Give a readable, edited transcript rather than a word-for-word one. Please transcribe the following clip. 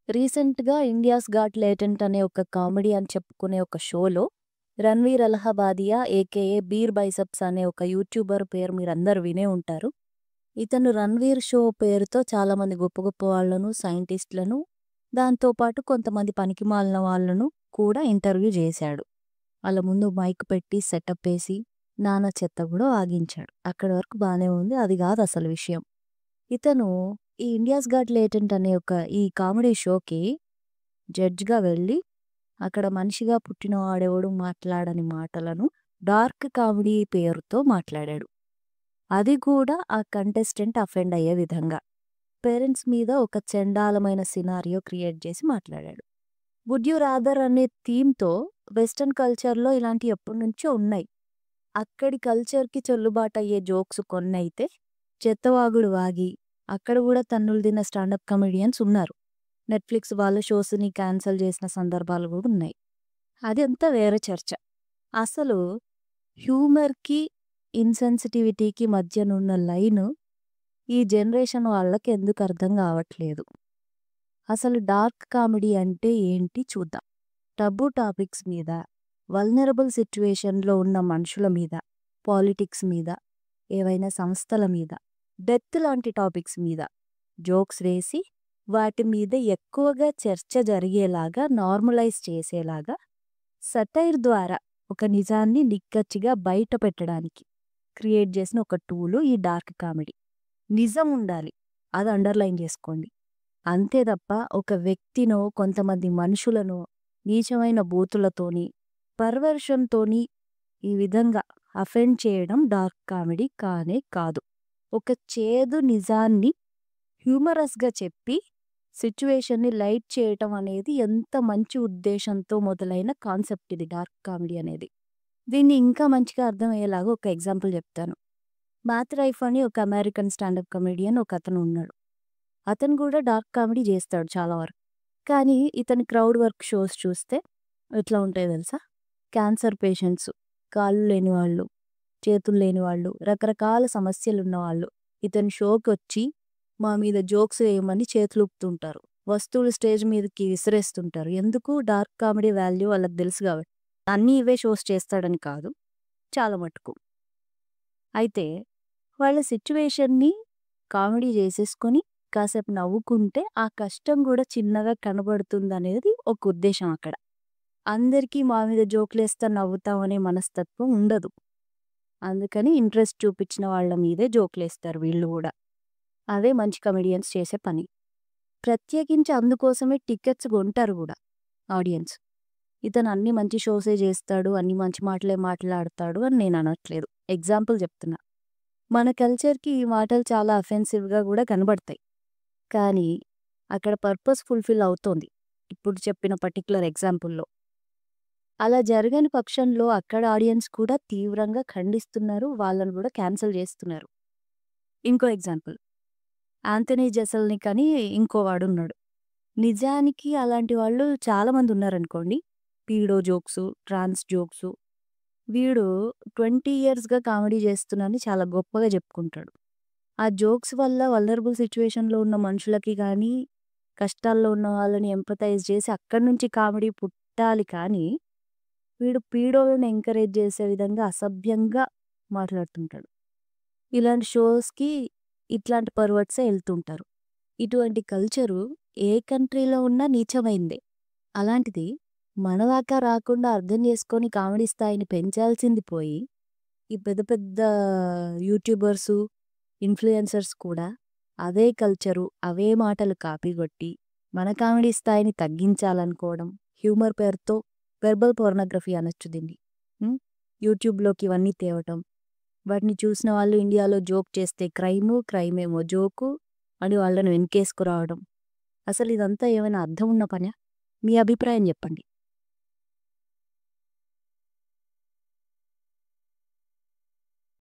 రీసెంట్‌గా 'India's got latent' అనే ఒక కామెడీ అని చెప్పుకునే ఒక షోలో 'రణ్వీర్ అలహాబాదియా' ఏకేఏ 'బీర్ బైసెప్స్' అనే ఒక యూట్యూబర్ పేరు మీరందరూ వినే ఉంటారు. ఇతను 'రణ్వీర్ షో' పేరుతో చాలామంది గొప్ప గొప్ప వాళ్ళను, సైంటిస్ట్‌లను, దాంతో పాటు కొంతమంది పనికిమాలిన వాళ్ళను కూడా ఇంటర్వ్యూ జేశాడు. ఆళ్ళ ముందు మైక్ పెట్టి సెటప్ ఏసి, నానా చెత్త గూడా వాగించాడు. అక్కడి వరకు బానే ఉంది. అది గాదు అసలు విషయం. ఇతను ఈ 'ఇండియాస్ గాట్ లేటెంట్' అనే ఒక ఈ కామెడీ షోకి జడ్జ్‌గా వెళ్ళి, అక్కడ మనిషిగా పుట్టినవాడెవడు మాట్లాడని మాటలను డార్క్ కామెడీ పేరుతో మాట్లాడాడు. అది కూడా ఆ కంటెస్టెంట్ అఫెండ్ అయ్యే విధంగా. పేరెంట్స్ మీద ఒక చెండాలమైన సినారియో క్రియేట్ చేసి మాట్లాడాడు. 'వుడ్ యూ రాదర్' అనే థీమ్‌తో వెస్టర్న్ కల్చర్‌లో ఇలాంటియి ఎప్పటినుంచో ఉన్నాయి. అక్కడి కల్చర్‌కి చెల్లుబాటయ్యే జోక్స్ కొన్నైతే చెత్తవాగుడు వాగి, అక్కడ గూడా తన్నులు తిన్న స్టాండప్ కమెడియన్స్ ఉన్నారు. నెట్‌ఫ్లిక్స్ వాళ్ళ షోస్‌ని క్యాన్సెల్ చేసిన సందర్భాలు గూడా ఉన్నాయి. అదంతా వేరే చర్చ. అసలు హ్యూమర్‌కి, ఇన్‌సెన్సిటివిటీకి మధ్యనున్న లైను ఈ జనరేషన్ వాళ్ళకి ఎందుకు అర్థం గావట్లేదు. అసలు డార్క్ కామెడీ అంటే ఏంటి చూద్దాం. టబూ టాపిక్స్ మీద, వల్నరబుల్ సిట్యుయేషన్‌లో ఉన్న మనుషుల మీద, పాలిటిక్స్ మీద, ఏవైనా సంస్థల మీద, డెత్ లాంటి టాపిక్స్ మీద జోక్స్ వేసి, వాటి మీద ఎక్కువగా చర్చ జరిగేలాగా, నార్మలైజ్ చేసేలాగా సటైర్ ద్వారా ఒక నిజాన్ని నిక్కచ్చిగా బయట పెట్టడానికి క్రియేట్ చేసిన ఒక టూలు ఈ డార్క్ కామెడీ. నిజం ఉండాలి. అది అండర్‌లైన్ చేసుకోండి. అంతే తప్ప ఒక వ్యక్తినో, కొంతమంది మనుషులనో నీచమైన బూతులతోని, పర్వర్షన్‌తోని ఈ విధంగా అఫెండ్ చేయడం డార్క్ కామెడీ కానే కాదు. ఒక చేదు నిజాన్ని హ్యూమరస్‌గా చెప్పి, సిట్యుయేషన్‌ని లైట్ చేయటం అనేది ఎంత మంచి ఉద్దేశంతో మొదలైన కాన్సెప్ట్ ఇది డార్క్ కామెడీ అనేది. దీన్ని ఇంకా మంచిగా అర్థమయ్యేలాగా ఒక ఎగ్జాంపుల్ చెప్తాను. 'మ్యాథ్ రైఫ్' అని ఒక అమెరికన్ స్టాండప్ కమెడియన్ ఒకతను ఉన్నాడు. అతను కూడా డార్క్ కామెడీ చేస్తాడు చాలా వరకు. కానీ ఇతని క్రౌడ్ వర్క్ షోస్ చూస్తే ఎట్లా ఉంటాయో తెలుసా? క్యాన్సర్ పేషెంట్స్, కాళ్ళు లేని వాళ్ళు, చేతులు లేని వాళ్ళు, రకరకాల సమస్యలున్న వాళ్ళు ఇతని షోకొచ్చి మా మీద జోక్స్ వేయమని చేతులూపుతుంటారు. వస్తువులు స్టేజ్ మీదకి విసిరేస్తుంటారు. ఎందుకు? డార్క్ కామెడీ వాల్యూ వాళ్ళకి తెలుసు కాబట్టి. అన్నీ ఇవే షోస్ చేస్తాడని కాదు. చాలా మటుకు. అయితే వాళ్ళ సిట్యుయేషన్‌ని కామెడీ చేసేసుకొని కాసేపు నవ్వుకుంటే ఆ కష్టం కూడా చిన్నగా కనబడుతుందనేది ఒక ఉద్దేశం అక్కడ. అందరికీ మా మీద జోకులేస్తా నవ్వుతాం అనే మనస్తత్వం ఉండదు. అందుకని ఇంట్రెస్ట్ చూపించిన వాళ్ళ మీదే జోకులేస్తారు వీళ్ళు గూడా. అదే మంచి కమెడియన్స్ చేసే పని. ప్రత్యేకించి అందుకోసమే టికెట్స్ కొంటారు గూడా ఆడియన్స్. ఇతను అన్ని మంచి షోసే చేస్తాడు, అన్ని మంచి మాటలే మాట్లాడతాడు అని నేను అనట్లేదు. ఎగ్జాంపుల్ చెప్తున్నా. మన కల్చర్‌కి ఈ మాటలు చాలా అఫెన్సివ్‌గా గూడా కనబడతాయి. కానీ అక్కడ పర్పస్ ఫుల్‌ఫిల్ అవుతోంది. ఇప్పుడు చెప్పిన పర్టిక్యులర్ ఎగ్జాంపుల్‌లో. అలా జరగని పక్షంలో అక్కడ ఆడియన్స్ కూడా తీవ్రంగా ఖండిస్తున్నారు. వాళ్ళని గూడా క్యాన్సెల్ చేస్తున్నారు. ఇంకో ఎగ్జాంపుల్. 'యాంథనీ జెసెల్నిక్' అని ఇంకో వాడున్నాడు. నిజానికి అలాంటి వాళ్ళు చాలామంది ఉన్నారనుకోండి. పీడో జోక్సు, ట్రాన్స్ జోక్సు. వీడు 20 ఇయర్స్‌గా కామెడీ చేస్తున్నానని చాలా గొప్పగా చెప్పుకుంటాడు. ఆ జోక్స్ వల్ల వల్నరబుల్ సిట్యుయేషన్‌లో ఉన్న మనుషులకి గానీ, కష్టాల్లో ఉన్న వాళ్ళని ఎంపథైజ్ చేసి అక్కడి నుంచి కామెడీ పుట్టాలి కానీ, వీడు పీడోలను ఎంకరేజ్ చేసే విధంగా అసభ్యంగా మాట్లాడుతుంటాడు. ఇలాంటి షోస్‌కి ఇట్లాంటి పర్వర్ట్సే ఎళ్తుంటారు. ఇటువంటి కల్చరు ఏ కంట్రీలో ఉన్నా నీచమైందే. అలాంటిది మన దాకా రాకుండా అర్థం చేసుకొని కామెడీ స్థాయిని పెంచాల్సింది పోయి, ఈ పెద్ద పెద్ద యూట్యూబర్సు, ఇన్‌ఫ్లుయెన్సర్స్ కూడా అదే కల్చరు, అవే మాటలు కాపీ కొట్టి, మన కామెడీ స్థాయిని తగ్గించాలనుకోవడం, హ్యూమర్ పేరుతో వెర్బల్ పోర్నోగ్రఫీ అనొచ్చు దీన్ని. హ్మ్. యూట్యూబ్‌లోకి ఇవన్నీ తేవటం. వాటిని చూసిన వాళ్ళు ఇండియాలో జోక్ చేస్తే క్రైము, క్రైమేమో జోకు అని వాళ్ళని వెనకేసుకురావడం. అసలు ఇదంతా ఏమైనా అర్థం ఉన్న పనా? మీ అభిప్రాయం చెప్పండి.